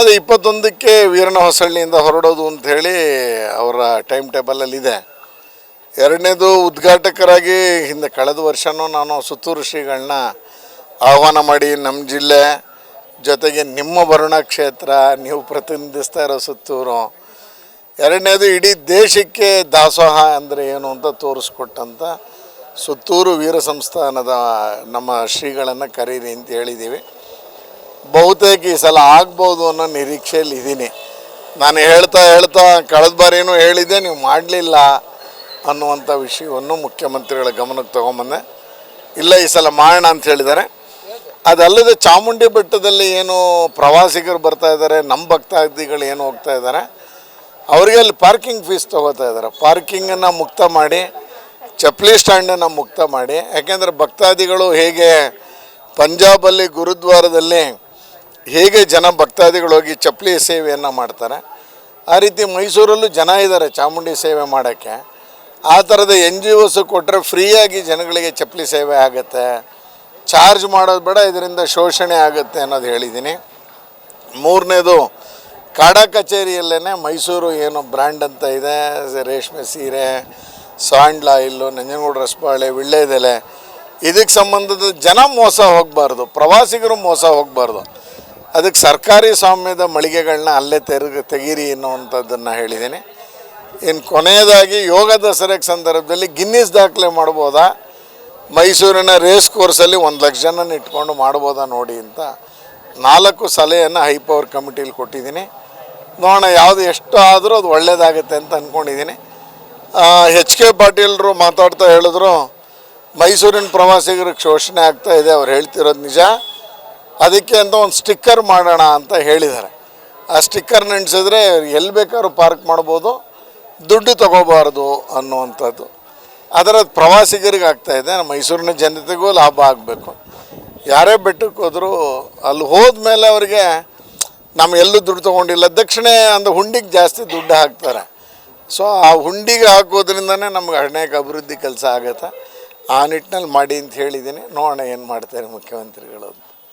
ಅದು 21ಕ್ಕೆ ವೀರಣ್ಣ ಹೊಸಳ್ಳಿಯಿಂದ ಹೊರಡೋದು ಅಂಥೇಳಿ ಅವರ ಟೈಮ್ ಟೇಬಲಲ್ಲಿದೆ. ಎರಡನೇದು ಉದ್ಘಾಟಕರಾಗಿ ಹಿಂದೆ ಕಳೆದ ವರ್ಷವೂ ನಾನು ಸುತ್ತೂರು ಶ್ರೀಗಳನ್ನ ಆಹ್ವಾನ ಮಾಡಿ ನಮ್ಮ ಜಿಲ್ಲೆ ಜೊತೆಗೆ ನಿಮ್ಮ ಬರುಣ ಕ್ಷೇತ್ರ ನೀವು ಪ್ರತಿನಿಧಿಸ್ತಾ ಇರೋ ಸುತ್ತೂರು, ಎರಡನೇದು ಇಡೀ ದೇಶಕ್ಕೆ ದಾಸೋಹ ಅಂದರೆ ಏನು ಅಂತ ತೋರಿಸ್ಕೊಟ್ಟಂಥ ಸುತ್ತೂರು ವೀರ ಸಂಸ್ಥಾನದ ನಮ್ಮ ಶ್ರೀಗಳನ್ನು ಕರೀರಿ ಅಂತ ಹೇಳಿದ್ದೀವಿ. ಬಹುತೇಕ ಈ ಸಲ ಆಗ್ಬೋದು ಅನ್ನೋ ನಿರೀಕ್ಷೆಯಲ್ಲಿ ಇದ್ದೀನಿ. ನಾನು ಹೇಳ್ತಾ ಕಳೆದ ಬಾರಿನೂ ಹೇಳಿದ್ದೆ, ನೀವು ಮಾಡಲಿಲ್ಲ ಅನ್ನುವಂಥ ವಿಷಯವನ್ನು ಮುಖ್ಯಮಂತ್ರಿಗಳ ಗಮನಕ್ಕೆ ತೊಗೊಂಬಂದೆ. ಇಲ್ಲ ಈ ಸಲ ಮಾಡೋಣ ಅಂತ ಹೇಳಿದ್ದಾರೆ. ಅದಲ್ಲದೆ ಚಾಮುಂಡಿ ಬೆಟ್ಟದಲ್ಲಿ ಏನು ಪ್ರವಾಸಿಗರು ಬರ್ತಾ ಇದ್ದಾರೆ, ನಮ್ಮ ಭಕ್ತಾದಿಗಳು ಏನು ಹೋಗ್ತಾ ಇದ್ದಾರೆ, ಅವರಿಗೆ ಅಲ್ಲಿ ಪಾರ್ಕಿಂಗ್ ಫೀಸ್ ತೊಗೋತಾ ಇದ್ದಾರೆ. ಪಾರ್ಕಿಂಗನ್ನು ಮುಕ್ತ ಮಾಡಿ, ಚಪ್ಪಲಿ ಸ್ಟ್ಯಾಂಡನ್ನು ಮುಕ್ತ ಮಾಡಿ, ಯಾಕೆಂದರೆ ಭಕ್ತಾದಿಗಳು ಹೇಗೆ ಪಂಜಾಬಲ್ಲಿ ಗುರುದ್ವಾರದಲ್ಲಿ ಹೇಗೆ ಜನ ಭಕ್ತಾದಿಗಳು ಹೋಗಿ ಚಪ್ಪಲಿ ಸೇವೆಯನ್ನು ಮಾಡ್ತಾರೆ, ಆ ರೀತಿ ಮೈಸೂರಲ್ಲೂ ಜನ ಇದ್ದಾರೆ ಚಾಮುಂಡಿ ಸೇವೆ ಮಾಡೋಕ್ಕೆ. ಆ ಥರದ NGOಸ್ ಕೊಟ್ಟರೆ ಫ್ರೀಯಾಗಿ ಜನಗಳಿಗೆ ಚಪ್ಪಲಿ ಸೇವೆ ಆಗುತ್ತೆ, ಚಾರ್ಜ್ ಮಾಡೋದು ಬೇಡ, ಇದರಿಂದ ಶೋಷಣೆ ಆಗುತ್ತೆ ಅನ್ನೋದು ಹೇಳಿದ್ದೀನಿ. ಮೂರನೇದು ಕಾಡಾ ಕಚೇರಿಯಲ್ಲೇ ಮೈಸೂರು ಏನು ಬ್ರ್ಯಾಂಡ್ ಅಂತ ಇದೆ, ರೇಷ್ಮೆ ಸೀರೆ, ಸಾಂಡ್ಲ ಆಯಿಲ್ಲು, ನಂಜನಗೂಡು ರಸಬಾಳೆ, ವಿಳ್ಳೆದೆಲೆ, ಇದಕ್ಕೆ ಸಂಬಂಧದ ಜನ ಮೋಸ ಹೋಗಬಾರ್ದು, ಪ್ರವಾಸಿಗರು ಮೋಸ ಹೋಗಬಾರ್ದು. ಅದಕ್ಕೆ ಸರ್ಕಾರಿ ಸ್ವಾಮ್ಯದ ಮಳಿಗೆಗಳನ್ನ ಅಲ್ಲೇ ತೆಗೀರಿ ಅನ್ನುವಂಥದ್ದನ್ನು ಹೇಳಿದ್ದೀನಿ. ಇನ್ನು ಕೊನೆಯದಾಗಿ ಯೋಗ ದಸರೆಗೆ ಸಂದರ್ಭದಲ್ಲಿ ಗಿನ್ನಿಸ್ ದಾಖಲೆ ಮಾಡ್ಬೋದಾ, ಮೈಸೂರಿನ ರೇಸ್ ಕೋರ್ಸಲ್ಲಿ 1,00,000 ಜನನ ಇಟ್ಕೊಂಡು ಮಾಡ್ಬೋದಾ ನೋಡಿ ಅಂತ 4 ಸಲಹೆಯನ್ನು ಹೈಪವರ್ ಕಮಿಟಿಲಿ ಕೊಟ್ಟಿದ್ದೀನಿ. ನೋಡೋಣ ಯಾವುದು ಎಷ್ಟು ಆದರೂ ಅದು ಒಳ್ಳೆಯದಾಗುತ್ತೆ ಅಂತ ಅಂದ್ಕೊಂಡಿದ್ದೀನಿ. HK ಪಾಟೀಲರು ಮಾತಾಡ್ತಾ ಹೇಳಿದ್ರು, ಮೈಸೂರಿನ ಪ್ರವಾಸಿಗರಿಗೆ ಶೋಷಣೆ ಆಗ್ತಾಯಿದೆ, ಅವ್ರು ಹೇಳ್ತಿರೋದು ನಿಜ, ಅದಕ್ಕೆ ಅಂತ ಒಂದು ಸ್ಟಿಕ್ಕರ್ ಮಾಡೋಣ ಅಂತ ಹೇಳಿದ್ದಾರೆ. ಆ ಸ್ಟಿಕ್ಕರ್ನ ಅಂಟಿಸಿದ್ರೆ ಎಲ್ಲಿ ಬೇಕಾದ್ರೂ ಪಾರ್ಕ್ ಮಾಡ್ಬೋದು, ದುಡ್ಡು ತೊಗೋಬಾರ್ದು ಅನ್ನುವಂಥದ್ದು. ಅದರ ಪ್ರವಾಸಿಗರಿಗೆ ಆಗ್ತಾಯಿದೆ, ಮೈಸೂರಿನ ಜನತೆಗೂ ಲಾಭ ಆಗಬೇಕು. ಯಾರೇ ಬೆಟ್ಟಕ್ಕೆ ಹೋದರೂ ಅಲ್ಲಿ ಹೋದ್ಮೇಲೆ ಅವರಿಗೆ ನಮ್ಮ ಎಲ್ಲೂ ದುಡ್ಡು ತೊಗೊಂಡಿಲ್ಲ, ದಕ್ಷಿಣೆ ಅಂದರೆ ಹುಂಡಿಗೆ ಜಾಸ್ತಿ ದುಡ್ಡು ಹಾಕ್ತಾರೆ. ಸೊ ಆ ಹುಂಡಿಗೆ ಹಾಕೋದ್ರಿಂದನೇ ನಮ್ಗೆ ಅನೇಕ ಅಭಿವೃದ್ಧಿ ಕೆಲಸ ಆಗುತ್ತೆ. ಆ ನಿಟ್ಟಿನಲ್ಲಿ ಮಾಡಿ ಅಂತ ಹೇಳಿದ್ದೀನಿ. ನೋಡೋಣ ಏನು ಮಾಡ್ತಾರೆ ಮುಖ್ಯಮಂತ್ರಿಗಳು.